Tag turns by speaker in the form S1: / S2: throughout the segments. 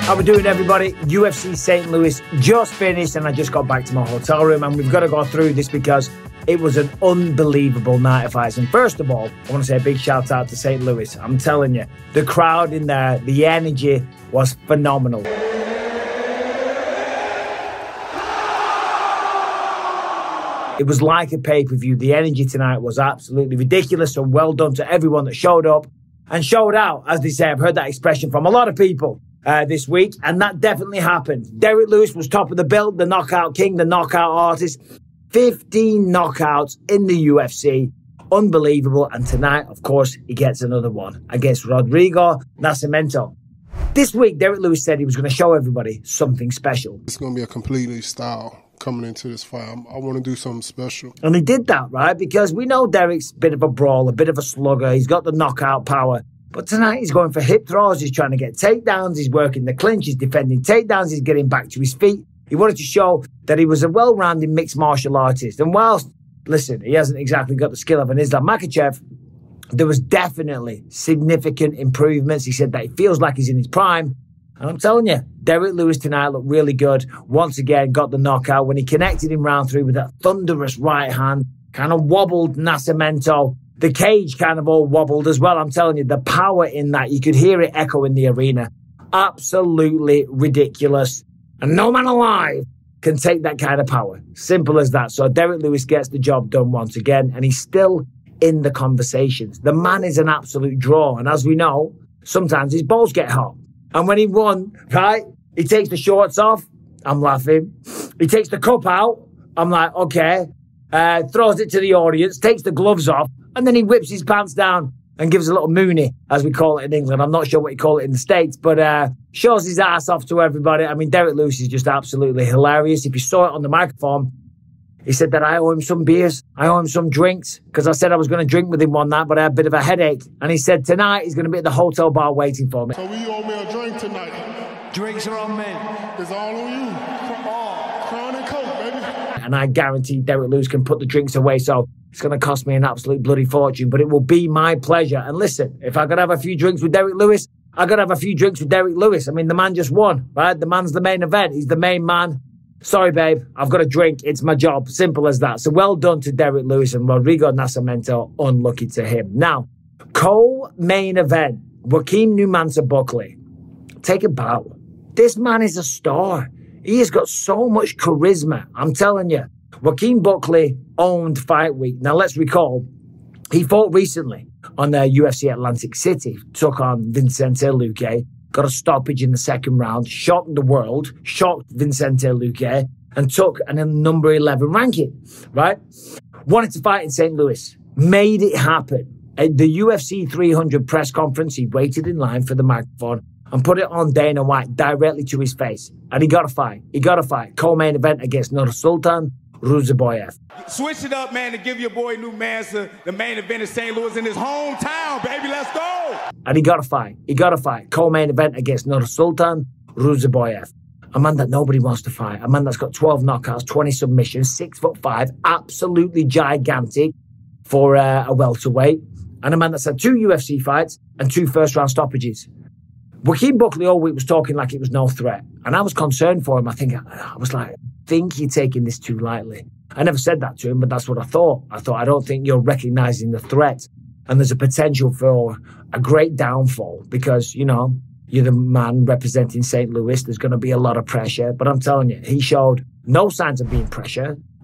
S1: How we doing, everybody? UFC St Louis just finished and I just got back to my hotel room, and we've got to go through this because it was an unbelievable night of fights. And first of all, I want to say a big shout out to St Louis. I'm telling you, the crowd in there, the energy was phenomenal. It was like a pay-per-view. The energy tonight was absolutely ridiculous, so well done to everyone that showed up and showed out, as they say. I've heard that expression from a lot of people this week, and that definitely happened. Derrick Lewis was top of the bill, the knockout king, the knockout artist. 15 knockouts in the UFC. Unbelievable. And tonight, of course, he gets another one against Rodrigo Nascimento. This week, Derrick Lewis said he was going to show everybody something special.
S2: It's going to be a completely style coming into this fight. I want to do something special.
S1: And he did that, right? Because we know Derrick's a bit of a brawler, a bit of a slugger. He's got the knockout power. But tonight he's going for hip throws. He's trying to get takedowns. He's working the clinch. He's defending takedowns. He's getting back to his feet. He wanted to show that he was a well-rounded mixed martial artist. And whilst, listen, he hasn't exactly got the skill of an Islam Makhachev, there was definitely significant improvements. He said that he feels like he's in his prime. And I'm telling you, Derrick Lewis tonight looked really good. Once again, got the knockout when he connected in round 3 with that thunderous right hand, kind of wobbled Nascimento. The cage kind of all wobbled as well. I'm telling you, the power in that, you could hear it echo in the arena. Absolutely ridiculous. And no man alive can take that kind of power. Simple as that. So Derrick Lewis gets the job done once again, and he's still in the conversations. The man is an absolute draw. And as we know, sometimes his balls get hot. And when he won, right, he takes the shorts off. I'm laughing. He takes the cup out. I'm like, okay. Throws it to the audience, takes the gloves off, and then he whips his pants down and gives a little moonie, as we call it in England. I'm not sure what you call it in the States, but shows his ass off to everybody. I mean, Derrick Lewis is just absolutely hilarious. If you saw it on the microphone, he said that I owe him some beers. I owe him some drinks, because I said I was going to drink with him one night, but I had a bit of a headache. And he said tonight he's going to be at the hotel bar waiting for me.
S2: So we owe me a drink tonight.
S3: Drinks are on me.
S2: It's all on you. Crown and Coke, baby.
S1: And I guarantee Derrick Lewis can put the drinks away, so it's going to cost me an absolute bloody fortune, but it will be my pleasure. And listen, if I got to have a few drinks with Derrick Lewis, I got to have a few drinks with Derrick Lewis. I mean, the man just won, right? The man's the main event. He's the main man. Sorry, babe, I've got a drink. It's my job. Simple as that. So well done to Derrick Lewis, and Rodrigo Nascimento, unlucky to him. Now, co-main event, Joaquin Buckley. Take a bow. This man is a star. He has got so much charisma. I'm telling you. Joaquin Buckley owned Fight Week. Now, let's recall, he fought recently on the UFC Atlantic City, took on Vicente Luque, got a stoppage in the second round, shocked the world, shocked Vicente Luque, and took a number 11 ranking, right? Wanted to fight in St. Louis, made it happen. At the UFC 300 press conference, he waited in line for the microphone and put it on Dana White directly to his face. And he got a fight. He got a fight. Co-main event against Nursulton Ruziboev.
S3: Switch it up, man, to give your boy New Mansa the main event in St. Louis in his hometown, baby. Let's go.
S1: And he got a fight. He got a fight. Co-main event against Nursulton Ruziboev. A man that nobody wants to fight. A man that's got 12 knockouts, 20 submissions, 6'5", absolutely gigantic for a welterweight. And a man that's had 2 UFC fights and 2 first-round stoppages. Joaquin Buckley all week was talking like it was no threat. And I was concerned for him. I was like, think you're taking this too lightly. I never said that to him, but that's what I thought. I don't think you're recognizing the threat. And there's a potential for a great downfall because, you know, you're the man representing St. Louis. There's going to be a lot of pressure. But I'm telling you, he showed no signs of being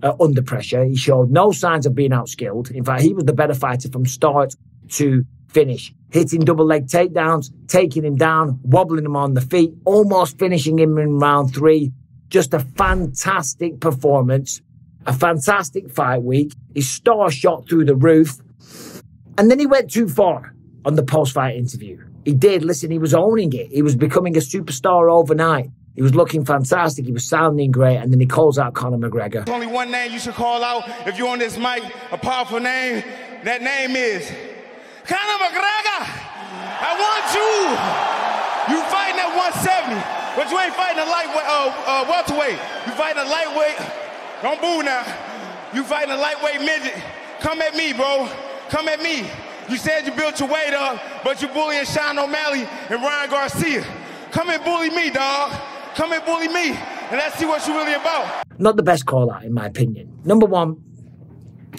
S1: under pressure. He showed no signs of being outskilled. In fact, he was the better fighter from start to finish, hitting double leg takedowns, taking him down, wobbling him on the feet, almost finishing him in round 3. Just a fantastic performance, a fantastic fight week. His star shot through the roof. And then he went too far on the post-fight interview. He did. Listen, he was owning it. He was becoming a superstar overnight. He was looking fantastic. He was sounding great. And then he calls out Conor McGregor.
S3: There's only one name you should call out if you're on this mic, a powerful name. That name is Conor McGregor. I want you. You fighting at 170, but you ain't fighting a lightweight, welterweight. You fighting a lightweight. Don't boo now. You fighting a lightweight midget. Come at me, bro. Come at me. You said you built your weight up, but you bullying Sean O'Malley and Ryan Garcia. Come and bully me, dog. Come and bully me, and let's see what you're really about.
S1: Not the best call out, in my opinion. Number one,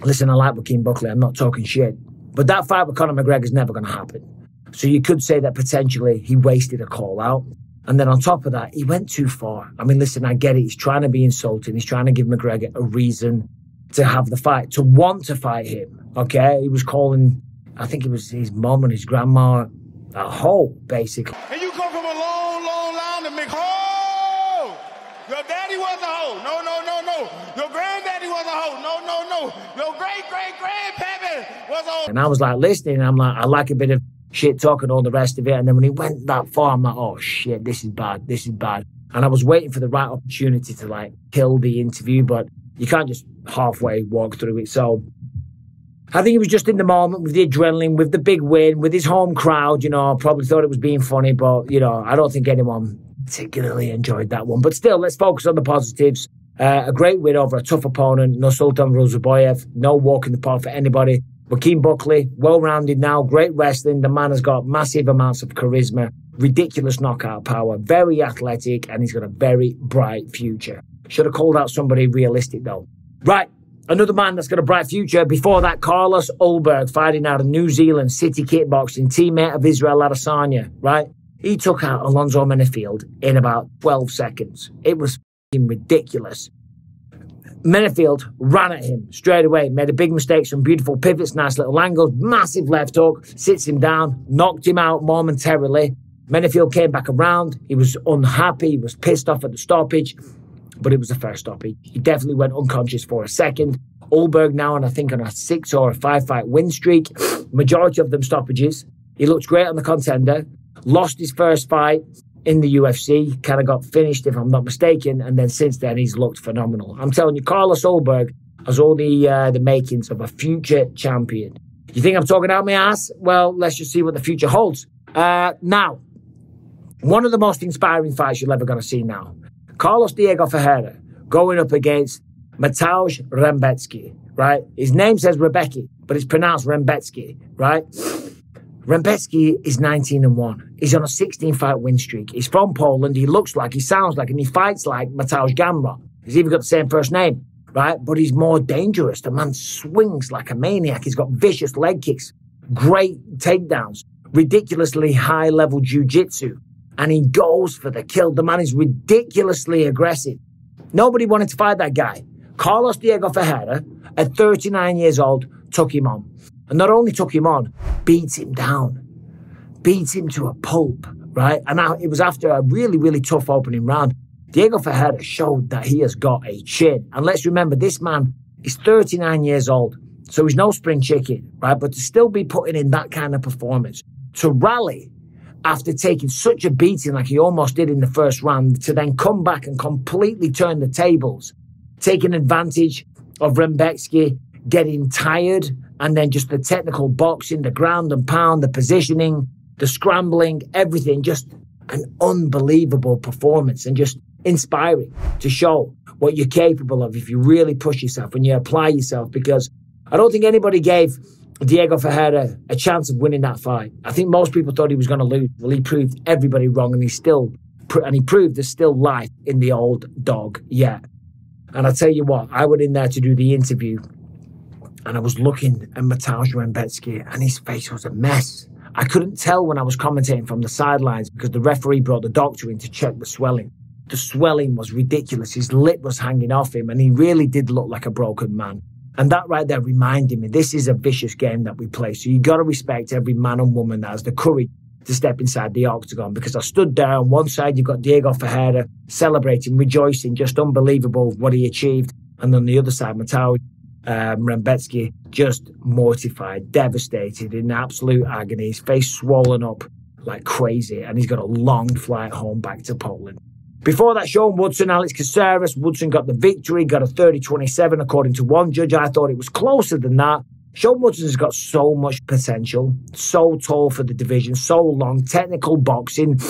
S1: listen, I like Joaquin Buckley. I'm not talking shit. But that fight with Conor McGregor is never going to happen. So you could say that potentially he wasted a call out. And then on top of that, he went too far. I mean, listen, I get it. He's trying to be insulting. He's trying to give McGregor a reason to have the fight, to want to fight him. Okay? He was calling, I think it was his mom and his grandma a hoe, basically.
S3: And you come from a long, long line to make hoe. Your daddy was a hoe. No. Your granddaddy was a hoe. No. Your great-great-grandpappy was a hoe.
S1: And I was like listening, and I'm like, I like a bit of shit talk and all the rest of it. And then when he went that far, I'm like, oh shit, this is bad. And I was waiting for the right opportunity to like kill the interview, but you can't just halfway walk through it. So I think he was just in the moment with the adrenaline, with the big win, with his home crowd, you know, probably thought it was being funny, but, you know, I don't think anyone particularly enjoyed that one. But still, let's focus on the positives. A great win over a tough opponent, Nursulton Ruziboev. No walk in the park for anybody. Joaquin Buckley, well-rounded now, great wrestling. The man has got massive amounts of charisma, ridiculous knockout power, very athletic, and he's got a very bright future. Should have called out somebody realistic, though. Right, another man that's got a bright future. Before that, Carlos Ulberg, fighting out of New Zealand, City Kickboxing, teammate of Israel Adesanya, right? He took out Alonzo Menifield in about 12 seconds. It was f***ing ridiculous. Menifield ran at him straight away, made a big mistake, some beautiful pivots, nice little angles, massive left hook, sits him down, knocked him out momentarily. Menifield came back around. He was unhappy, he was pissed off at the stoppage, but it was the first stoppage. He definitely went unconscious for a second. Ulberg now, and I think on a 6 or a 5 fight win streak, majority of them stoppages. He looked great on the contender, lost his first fight in the UFC, kind of got finished if I'm not mistaken, and then since then he's looked phenomenal. I'm telling you, Carlos Ulberg has all the makings of a future champion. You think I'm talking out my ass? Well, let's just see what the future holds. Now, one of the most inspiring fights you're ever going to see now. Carlos Diego Ferreira going up against Mateusz Rebecki, right? His name says Rebecki, but it's pronounced Rebecki, right? Rebecki is 19-1. He's on a 16-fight win streak. He's from Poland. He looks like, he sounds like, and he fights like Mateusz Gamrot. He's even got the same first name, right? But he's more dangerous. The man swings like a maniac. He's got vicious leg kicks, great takedowns, ridiculously high-level jiu-jitsu, and he goes for the kill. The man is ridiculously aggressive. Nobody wanted to fight that guy. Carlos Diego Ferreira, at 39 years old, took him on. And not only took him on, beat him down. Beat him to a pulp, right? And now it was after a really, really tough opening round. Diego Ferreira showed that he has got a chin. And let's remember, this man is 39 years old. So he's no spring chicken, right? But to still be putting in that kind of performance, to rally after taking such a beating like he almost did in the first round, to then come back and completely turn the tables, taking advantage of Rebecki getting tired, and then just the technical boxing, the ground and pound, the positioning, the scrambling, everything, just an unbelievable performance and just inspiring to show what you're capable of if you really push yourself and you apply yourself, because I don't think anybody gave Diego Ferreira a chance of winning that fight. I think most people thought he was going to lose. Well, he proved everybody wrong, and he proved there's still life in the old dog yet. And I tell you what, I went in there to do the interview, and I was looking at Mateusz Rebecki, and his face was a mess. I couldn't tell when I was commentating from the sidelines because the referee brought the doctor in to check the swelling. The swelling was ridiculous. His lip was hanging off him, and he really did look like a broken man. And that right there reminded me, this is a vicious game that we play. So you got to respect every man and woman that has the courage to step inside the octagon, because I stood there on one side, you've got Diego Ferreira celebrating, rejoicing, just unbelievable what he achieved. And on the other side, Mateusz Rebecki just mortified, devastated, in absolute agony, his face swollen up like crazy, and he's got a long flight home back to Poland. Before that, Sean Woodson, Alex Caceres. Woodson got the victory, got a 30-27 according to one judge. I thought it was closer than that. Sean Woodson has got so much potential, so tall for the division, so long, technical boxing.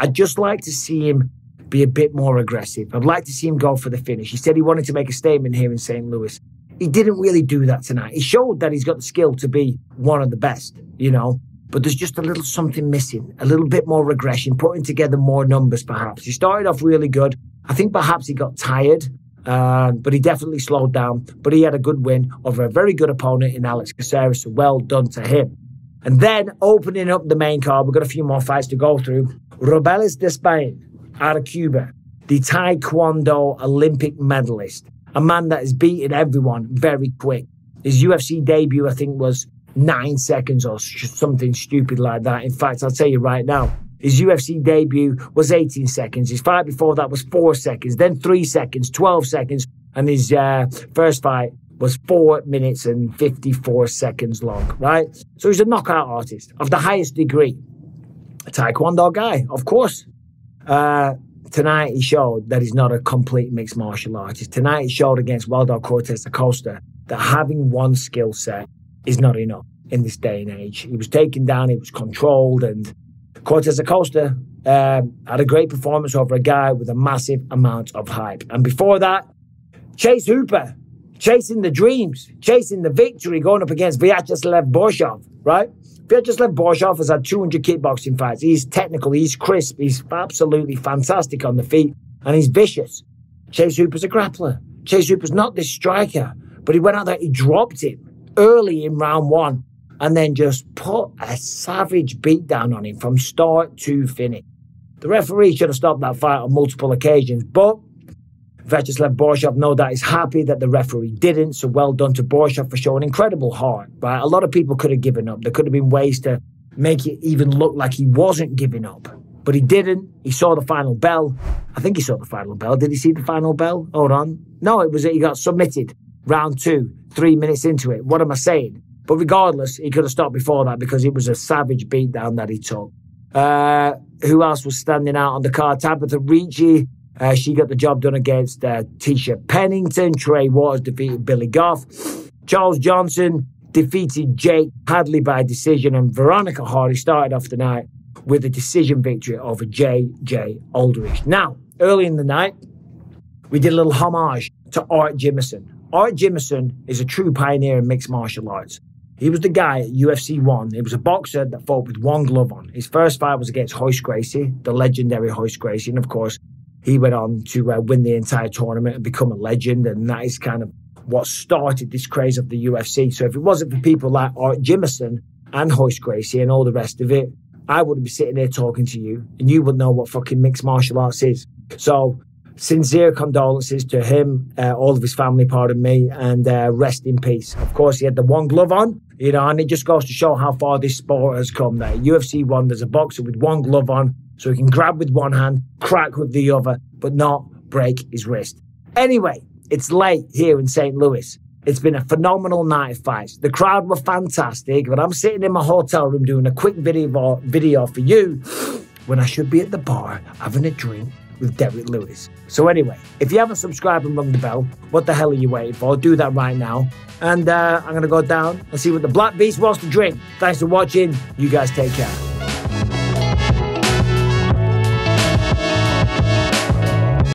S1: I'd just like to see him be a bit more aggressive. I'd like to see him go for the finish. He said he wanted to make a statement here in St. Louis. He didn't really do that tonight. He showed that he's got the skill to be one of the best, you know. but there's just a little something missing, a little bit more regression, putting together more numbers perhaps. He started off really good. I think perhaps he got tired, but he definitely slowed down. But he had a good win over a very good opponent in Alex Caceres, so well done to him. And then opening up the main card, we've got a few more fights to go through. Robelis Desban out of Cuba, the Taekwondo Olympic medalist, a man that has beaten everyone very quick. His UFC debut, I think, was 9 seconds or something stupid like that. In fact, I'll tell you right now, his UFC debut was 18 seconds. His fight before that was 4 seconds, then 3 seconds, 12 seconds, and his first fight was 4 minutes and 54 seconds long, right? So he's a knockout artist of the highest degree. A Taekwondo guy, of course. Tonight he showed that he's not a complete mixed martial artist. Tonight he showed against Waldo Cortez Acosta that having one skill set is not enough in this day and age. He was taken down, he was controlled, and Cortez Acosta had a great performance over a guy with a massive amount of hype. And before that, Chase Hooper, chasing the dreams, chasing the victory, going up against Vyacheslav Borshov, right? Vyacheslav Borshov has had 200 kickboxing fights. He's technical, he's crisp, he's absolutely fantastic on the feet, and he's vicious. Chase Hooper's a grappler. Chase Hooper's not this striker, but he went out there, he dropped him early in round 1, and then just put a savage beatdown on him from start to finish. The referee should have stopped that fight on multiple occasions, but Vyacheslav Borshov, no doubt, is happy that the referee didn't, so well done to Borshov for showing incredible heart, right? A lot of people could have given up. There could have been ways to make it even look like he wasn't giving up, but he didn't. He saw the final bell. I think he saw the final bell. Did he see the final bell? Hold on. No, it was he got submitted. Round 2, 3 minutes into it. What am I saying? But regardless, he could have stopped before that because it was a savage beatdown that he took. Who else was standing out on the card? Tabitha Ricci. She got the job done against Tisha Pennington. Trey Waters defeated Billy Goff. Charles Johnson defeated Jake Hadley by decision. And Veronica Hardy started off the night with a decision victory over J.J. Aldrich. Now, early in the night, we did a little homage to Art Jimerson. Art Jimerson is a true pioneer in mixed martial arts. He was the guy at UFC 1. He was a boxer that fought with one glove on. His first fight was against Royce Gracie, the legendary Royce Gracie. And of course, he went on to win the entire tournament and become a legend. And that is kind of what started this craze of the UFC. So if it wasn't for people like Art Jimerson and Royce Gracie and all the rest of it, I wouldn't be sitting here talking to you. And you wouldn't know what fucking mixed martial arts is. So sincere condolences to him, all of his family, pardon me, and rest in peace. Of course, he had the one glove on, and it just goes to show how far this sport has come. That UFC 1, there's a boxer with one glove on, so he can grab with one hand, crack with the other, but not break his wrist. Anyway, it's late here in St. Louis. It's been a phenomenal night of fights. The crowd were fantastic, but I'm sitting in my hotel room doing a quick video for you when I should be at the bar having a drink with Derrick Lewis. So anyway, if you haven't subscribed and rung the bell, what the hell are you waiting for? Do that right now. And I'm going to go down and see what the Black Beast wants to drink. Thanks for watching. You guys take care.